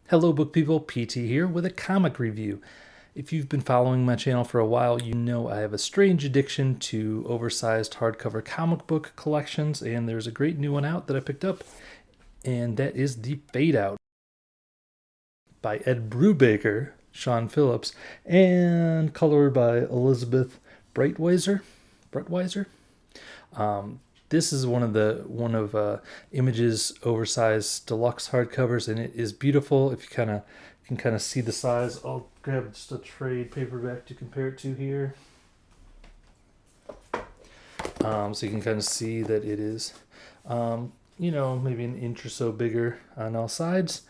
Hello book people, PT here with a comic review. If you've been following my channel for a while, you know I have a strange addiction to oversized hardcover comic book collections, and there's a great new one out that I picked up, and that is the Fade Out by Ed Brubaker, Sean Phillips, and colored by Elizabeth Breitweiser. Breitweiser. This is one of Image's oversized deluxe hardcovers, and it is beautiful. If you can kind of see the size, I'll grab just a trade paperback to compare it to here, so you can kind of see that it is, maybe an inch or so bigger on all sides,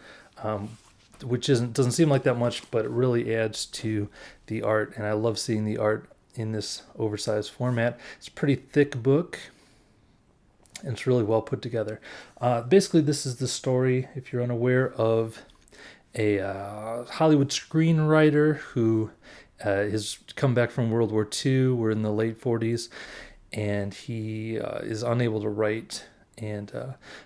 which doesn't seem like that much, but it really adds to the art, and I love seeing the art in this oversized format. It's a pretty thick book. And it's really well put together. Basically, this is the story, if you're unaware, of a Hollywood screenwriter who has come back from World War II. We're in the late 40s, and he is unable to write. And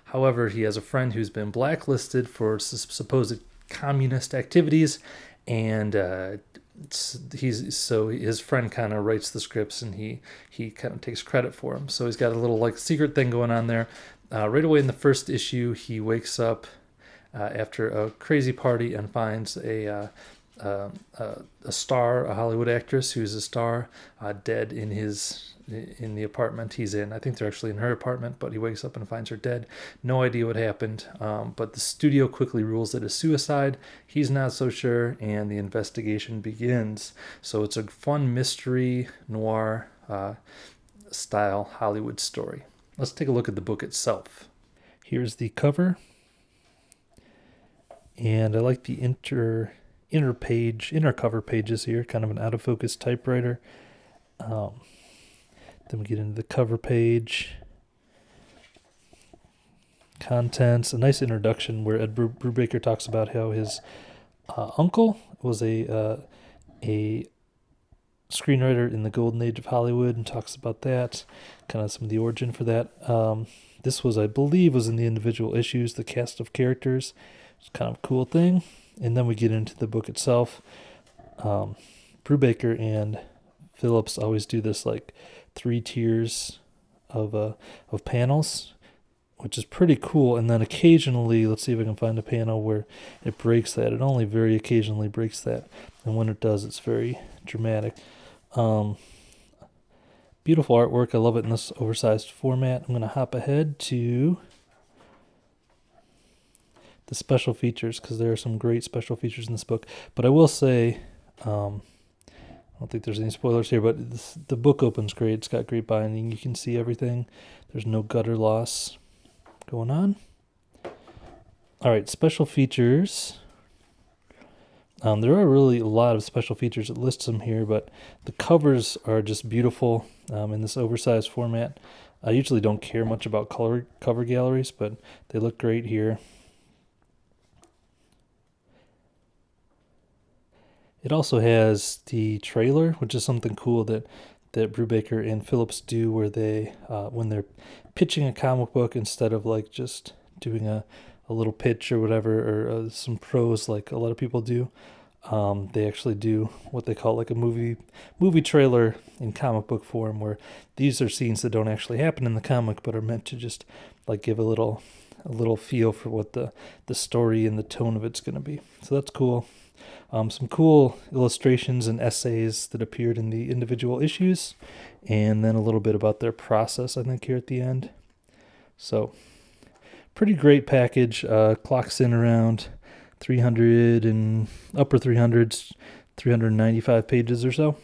however, he has a friend who's been blacklisted for supposed communist activities, and his friend kind of writes the scripts, and he kind of takes credit for them. So he's got a little like secret thing going on there. Right away in the first issue, he wakes up after a crazy party and finds a star, a Hollywood actress who's a star, dead in the apartment he's in. I think they're actually in her apartment, but he wakes up and finds her dead. No idea what happened, but the studio quickly rules it a suicide. He's not so sure, and the investigation begins. So it's a fun mystery noir style Hollywood story. Let's take a look at the book itself. Here's the cover, and I like the inner cover pages here, kind of an out of focus typewriter. Then we get into the cover page, contents, a nice introduction where Ed Brubaker talks about how his uncle was a screenwriter in the golden age of Hollywood, and talks about that, kind of some of the origin for that. This was, I believe, was in the individual issues, the cast of characters. It's kind of a cool thing. And then we get into the book itself. Brubaker and Phillips always do this like 3 tiers of panels, which is pretty cool. And then occasionally, let's see if I can find a panel where it breaks that. It only very occasionally breaks that, and when it does, it's very dramatic. Beautiful artwork. I love it in this oversized format. I'm going to hop ahead to the special features, because there are some great special features in this book. But I will say, I don't think there's any spoilers here, but the book opens great. It's got great binding. You can see everything. There's no gutter loss going on. All right, special features. There are really a lot of special features. It lists them here, but the covers are just beautiful in this oversized format. I usually don't care much about cover galleries, but they look great here. It also has the trailer, which is something cool that Brubaker and Phillips do, where they, when they're pitching a comic book, instead of like just doing a little pitch or whatever, or some prose like a lot of people do, they actually do what they call like a movie trailer in comic book form, where these are scenes that don't actually happen in the comic, but are meant to just like give a little feel for what the story and the tone of it's going to be. So that's cool. Some cool illustrations and essays that appeared in the individual issues, and then a little bit about their process, I think, here at the end. So, pretty great package. Clocks in around 300 and upper 300s, 395 pages or so.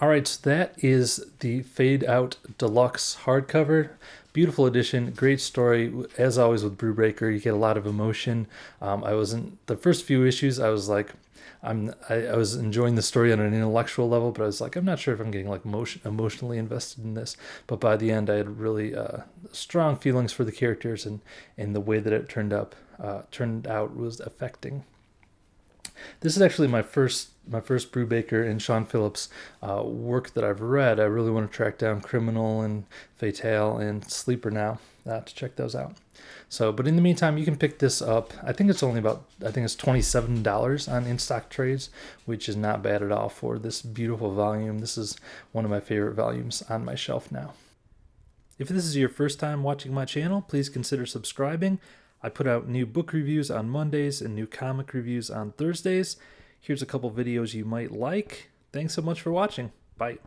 All right, so that is the Fade Out Deluxe Hardcover. Beautiful edition, great story. As always with Brubaker, you get a lot of emotion. I was in the first few issues, I was like, I was enjoying the story on an intellectual level, but I was like, I'm not sure if I'm getting like emotionally invested in this. But by the end, I had really strong feelings for the characters, and the way that it turned out was affecting. This is actually my first Brubaker and Sean Phillips work that I've read. I really want to track down Criminal and Fatale and Sleeper Now to check those out. So, but in the meantime, you can pick this up. I think it's $27 on In Stock Trades, which is not bad at all for this beautiful volume. This is one of my favorite volumes on my shelf now. If this is your first time watching my channel, please consider subscribing. I put out new book reviews on Mondays and new comic reviews on Thursdays. Here's a couple videos you might like. Thanks so much for watching. Bye.